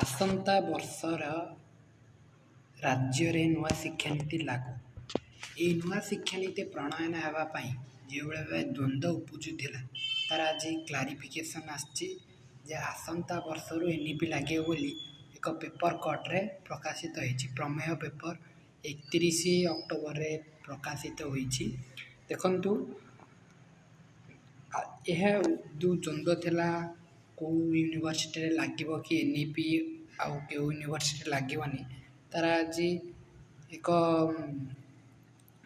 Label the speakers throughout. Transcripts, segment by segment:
Speaker 1: ଆସନ୍ତା ବର୍ଷର ରାଜ୍ୟରେ ନୂଆ ଶିକ୍ଷାନୀତି ଲାଗୁ। ଏହି ନୂଆ ଶିକ୍ଷାନୀତି ପ୍ରଣୟନ ହେବା ପାଇଁ ଯେଉଁଭଳି ଭାବେ ଦ୍ୱନ୍ଦ୍ୱ ଉପୁଜୁଥିଲା ତାର ଆଜି କ୍ଲାରିଫିକେସନ୍ ଆସିଛି ଯେ ଆସନ୍ତା ବର୍ଷରୁ NEP ଲାଗିବ ବୋଲି ଏକ ପେପର କଟ୍ରେ ପ୍ରକାଶିତ ହୋଇଛି। ପ୍ରମେୟ ପେପର 31 ଅକ୍ଟୋବରରେ ପ୍ରକାଶିତ ହୋଇଛି। ଦେଖନ୍ତୁ, ଏହା ଯେଉଁ ଦ୍ୱନ୍ଦ୍ୱ ଥିଲା କେଉଁ ୟୁନିଭର୍ସିଟିରେ ଲାଗିବ କି NEP ଆଉ କେଉଁ ୟୁନିଭର୍ସିଟିରେ ଲାଗିବନି, ତାର ଆଜି ଏକ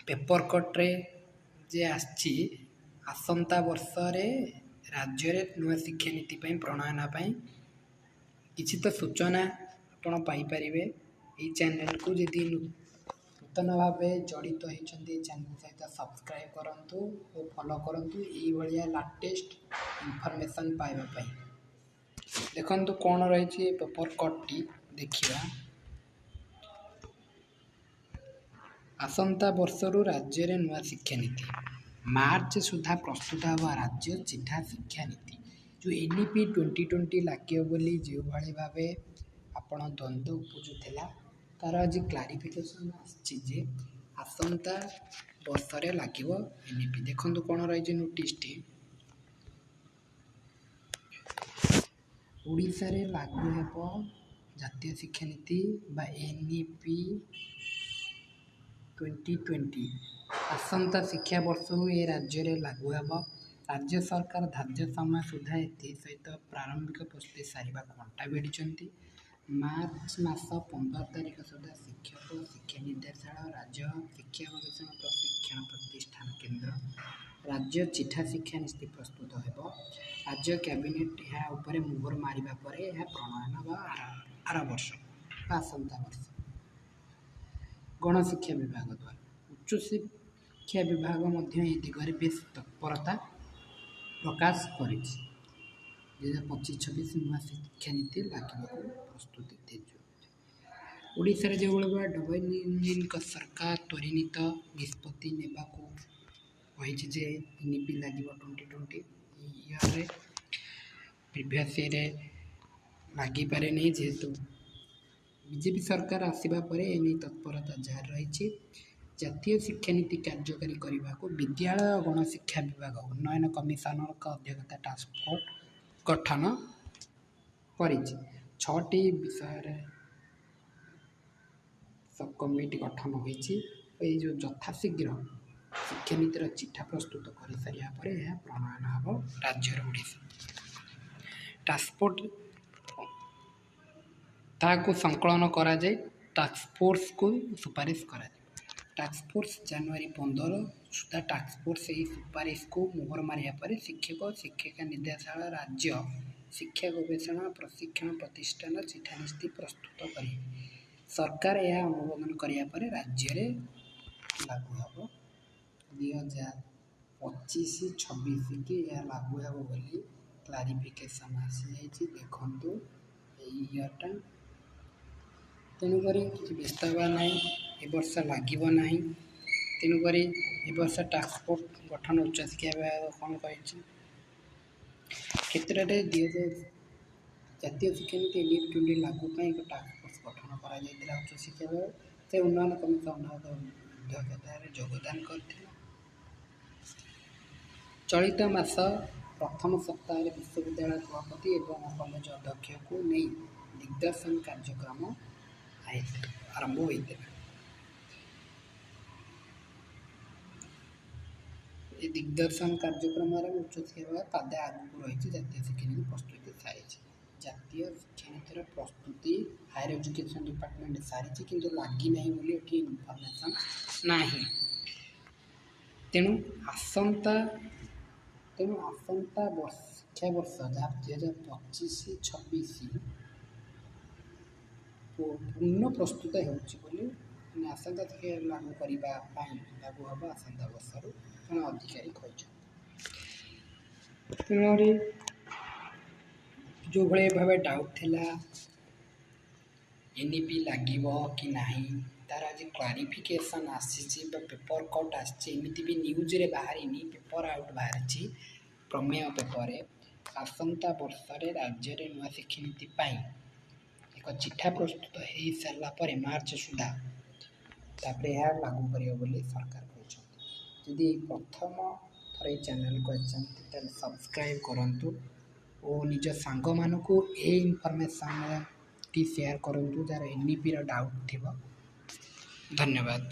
Speaker 1: ପେପର କଟ୍ରେ ଯେ ଆସିଛି ଆସନ୍ତା ବର୍ଷରେ ରାଜ୍ୟରେ ନୂଆ ଶିକ୍ଷାନୀତି ପାଇଁ ପ୍ରଣୟନ ପାଇଁ କିଛି ତ ସୂଚନା ଆପଣ ପାଇପାରିବେ। ଏହି ଚ୍ୟାନେଲକୁ ଯଦି ନୂତନ ଭାବେ ଜଡ଼ିତ ହୋଇଛନ୍ତି ଚ୍ୟାନେଲ ସହିତ ସବସ୍କ୍ରାଇବ୍ କରନ୍ତୁ ଓ ଫଲୋ କରନ୍ତୁ ଏଇଭଳିଆ ଲାଟେଷ୍ଟ ଇନଫର୍ମେସନ୍ ପାଇବା ପାଇଁ। ଦେଖନ୍ତୁ କ'ଣ ରହିଛି ଏ ପେପର କଟ୍ଟି ଦେଖିବା। ଆସନ୍ତା ବର୍ଷରୁ ରାଜ୍ୟରେ ନୂଆ ଶିକ୍ଷାନୀତି ମାର୍ଚ୍ଚ ସୁଦ୍ଧା ପ୍ରସ୍ତୁତ ହେବ ରାଜ୍ୟ ଚିଠା ଶିକ୍ଷାନୀତି। ଯେଉଁ NEP 2020 ଲାଗିବ ବୋଲି ଯେଉଁଭଳି ଭାବେ ଆପଣ ଦ୍ୱନ୍ଦ୍ୱ ଉପୁଜୁଥିଲା ତାର ଆଜି କ୍ଲାରିଫିକେସନ୍ ଆସିଛି ଯେ ଆସନ୍ତା ବର୍ଷରେ ଲାଗିବ NEP। ଦେଖନ୍ତୁ କ'ଣ ରହିଛି ନୋଟିସ୍ଟି। ଓଡ଼ିଶାରେ ଲାଗୁ ହେବ ଜାତୀୟ ଶିକ୍ଷାନୀତି ବା NEP 2020। ଆସନ୍ତା ଶିକ୍ଷାବର୍ଷରୁ ଏ ରାଜ୍ୟରେ ଲାଗୁ ହେବ। ରାଜ୍ୟ ସରକାର ଧାର୍ଯ୍ୟ ସମୟ ସୁଦ୍ଧା ଏଥିସହିତ ପ୍ରାରମ୍ଭିକ ପ୍ରସ୍ତୁତି ସାରିବାକୁ ଅଣ୍ଟା ଭିଡ଼ିଛନ୍ତି। ମାର୍ଚ୍ଚ ମାସ 15 ତାରିଖ ସୁଦ୍ଧା ଶିକ୍ଷକ ଶିକ୍ଷା ନିର୍ଦ୍ଦେଶାଳୟ, ରାଜ୍ୟ ଶିକ୍ଷା ଗବେଷଣା ପ୍ରଶିକ୍ଷଣ ପ୍ରତିଷ୍ଠାନ କେନ୍ଦ୍ର, ରାଜ୍ୟ ଚିଠା ଶିକ୍ଷାନୀତି ପ୍ରସ୍ତୁତ ହେବ। ରାଜ୍ୟ କ୍ୟାବିନେଟ୍ ଏହା ଉପରେ ମୋହର ମାରିବା ପରେ ଏହା ପ୍ରଣୟନ ହେବ ଆର ବର୍ଷ ବା ଆସନ୍ତା ବର୍ଷ। ଗଣଶିକ୍ଷା ବିଭାଗ ଦ୍ୱାରା ଉଚ୍ଚଶିକ୍ଷା ବିଭାଗ ମଧ୍ୟ ଏହି ଦିଗରେ ବେଶ ତତ୍ପରତା ପ୍ରକାଶ କରିଛି। 2025-26 ନୂଆ ଶିକ୍ଷାନୀତି ଲାଗିବାକୁ ପ୍ରସ୍ତୁତି ଦେଇଛି। ଓଡ଼ିଶାରେ ଯେଉଁଭଳି ଭାବେ ଡବଲ ଇଞ୍ଜିନଙ୍କ ସରକାର ତ୍ୱରିତ ନିଷ୍ପତ୍ତି ନେବାକୁ କହିଛି ଯେ NEP ଲାଗିବ 2020 ଇୟର୍ରେ, ପ୍ରିଭିୟସ୍ ଇୟର୍ରେ ଲାଗିପାରେନି ଯେହେତୁ ବିଜେପି ସରକାର ଆସିବା ପରେ ଏନେଇ ତତ୍ପରତା ଜାରି ରହିଛି। ଜାତୀୟ ଶିକ୍ଷାନୀତି କାର୍ଯ୍ୟକାରୀ କରିବାକୁ ବିଦ୍ୟାଳୟ ଓ ଗଣଶିକ୍ଷା ବିଭାଗ ଉନ୍ନୟନ କମିଶନରଙ୍କ ଅଧ୍ୟକ୍ଷତା ଟାସ୍କଫୋର୍ସ ଗଠନ କରିଛି। 6ଟି ବିଷୟରେ ସବ୍ କମିଟି ଗଠନ ହୋଇଛି। ଏହି ଯେଉଁ ଯଥାଶୀଘ୍ର ଶିକ୍ଷାନୀତିର ଚିଠା ପ୍ରସ୍ତୁତ କରିସାରିବା ପରେ ଏହା ପ୍ରଣୟନ ହେବ ରାଜ୍ୟରେ ଓଡ଼ିଶା। ଟାସ୍କଫୋର୍ସ ତାହାକୁ ସଂକଳନ କରାଯାଇ ଟାସ୍କଫୋର୍ସକୁ ସୁପାରିଶ କରାଯିବ। ଟାସ୍କଫୋର୍ସ ଜାନୁଆରୀ 15 ସୁଦ୍ଧା ଟାସ୍କଫୋର୍ସ ଏହି ସୁପାରିଶକୁ ମୋହର ମାରିବା ପରେ ଶିକ୍ଷକ ଶିକ୍ଷା ନିର୍ଦ୍ଦେଶାଳୟ, ରାଜ୍ୟ ଶିକ୍ଷା ଗବେଷଣା ପ୍ରଶିକ୍ଷଣ ପ୍ରତିଷ୍ଠାନ ଚିଠାନୀତି ପ୍ରସ୍ତୁତ କରିବେ। ସରକାର ଏହା ଅନୁମୋଦନ କରିବା ପରେ ରାଜ୍ୟରେ ଲାଗୁ ହେବ। 2025-26 କି ଏହା ଲାଗୁ ହେବ ବୋଲି କ୍ଲାରିଫିକେସନ୍ ଆସିଯାଇଛି। ଦେଖନ୍ତୁ ଏଇ ଇୟର୍ଟା, ତେଣୁକରି କିଛି ବ୍ୟସ୍ତ ହେବା ନାହିଁ, ଏ ବର୍ଷ ଲାଗିବ ନାହିଁ। ତେଣୁକରି ଏ ବର୍ଷ ଟାସ୍କଫୋର୍ସ ଗଠନ ଉଚ୍ଚଶିକ୍ଷା ବିଭାଗ କ'ଣ କହିଛି, କ୍ଷେତ୍ରରେ ଜାତୀୟ ଶିକ୍ଷାନୀତି NEP 20 ଲାଗୁ ପାଇଁ ଏକ ଟାସ୍କଫୋର୍ସ ଗଠନ କରାଯାଇଥିଲା। ଉଚ୍ଚଶିକ୍ଷା ବିଭାଗ ସେ ଉନ୍ନୟନ କମିଶନର ଅଧ୍ୟକ୍ଷତାରେ ଯୋଗଦାନ କରିଥିଲା। ଚଳିତ ମାସ ପ୍ରଥମ ସପ୍ତାହରେ ବିଶ୍ୱବିଦ୍ୟାଳୟ ସଭାପତି ଏବଂ କଲେଜ ଅଧ୍ୟକ୍ଷଙ୍କୁ ନେଇ ଦିଗ୍ଦର୍ଶନ କାର୍ଯ୍ୟକ୍ରମ ଆରମ୍ଭ ହୋଇଥିଲା। ଏ ଦିଗ୍ଦର୍ଶନ କାର୍ଯ୍ୟକ୍ରମରେ ଉଚ୍ଚଶିକ୍ଷା ବିଭାଗ ପାଦେ ଆଗକୁ ରହିଛି। ଜାତୀୟ ଶିକ୍ଷାନୀତି ପ୍ରସ୍ତୁତି ସାରିଛି। ଜାତୀୟ ଶିକ୍ଷାନୀତିର ପ୍ରସ୍ତୁତି ହାୟର ଏଜୁକେସନ୍ ଡିପାର୍ଟମେଣ୍ଟ ସାରିଛି, କିନ୍ତୁ ଲାଗିନାହିଁ ବୋଲି ଏଠି ଇନଫର୍ମେସନ୍ ନାହିଁ। ତେଣୁ ଆସନ୍ତା ଶିକ୍ଷାବର୍ଷ ଯାହା 2025-26 ପୂର୍ଣ୍ଣ ପ୍ରସ୍ତୁତ ହେଉଛି ବୋଲି ଆସନ୍ତା ଲାଗୁ କରିବା ପାଇଁ ଲାଗୁ ହେବ ଆସନ୍ତା ବର୍ଷରୁ ଜଣେ ଅଧିକାରୀ କହିଛନ୍ତି। ତେଣୁକରି ଯେଉଁଭଳି ଭାବେ ଡାଉଟ୍ ଥିଲା NEP ଲାଗିବ କି ନାହିଁ, ତାର ଆଜି କ୍ଲାରିଫିକେସନ୍ ଆସିଛି ବା ପେପର କଟ୍ ଆସିଛି। ଏମିତି ବି ନ୍ୟୁଜ୍ରେ ବାହାରିନି, ପେପର ଆଉଟ୍ ବାହାରିଛି ପ୍ରମେୟ ପେପରରେ। ଆସନ୍ତା ବର୍ଷରେ ରାଜ୍ୟରେ ନୂଆ ଶିକ୍ଷାନୀତି ପାଇଁ ଏକ ଚିଠା ପ୍ରସ୍ତୁତ ହୋଇସାରିଲା ପରେ ମାର୍ଚ୍ଚ ସୁଦ୍ଧା ତାପରେ ଏହା ଲାଗୁ କରିବ ବୋଲି ସରକାର କହିଛନ୍ତି। ଯଦି ପ୍ରଥମ ଥରେ ଏହି ଚ୍ୟାନେଲକୁ ଆସିଛନ୍ତି ତାହେଲେ ସବସ୍କ୍ରାଇବ୍ କରନ୍ତୁ ଓ ନିଜ ସାଙ୍ଗମାନଙ୍କୁ ଏ ଇନଫର୍ମେସନ୍ଟି ସେୟାର କରନ୍ତୁ ଯାହାର NEPର ଡାଉଟ୍ ଥିବ। ଧନ୍ୟବାଦ।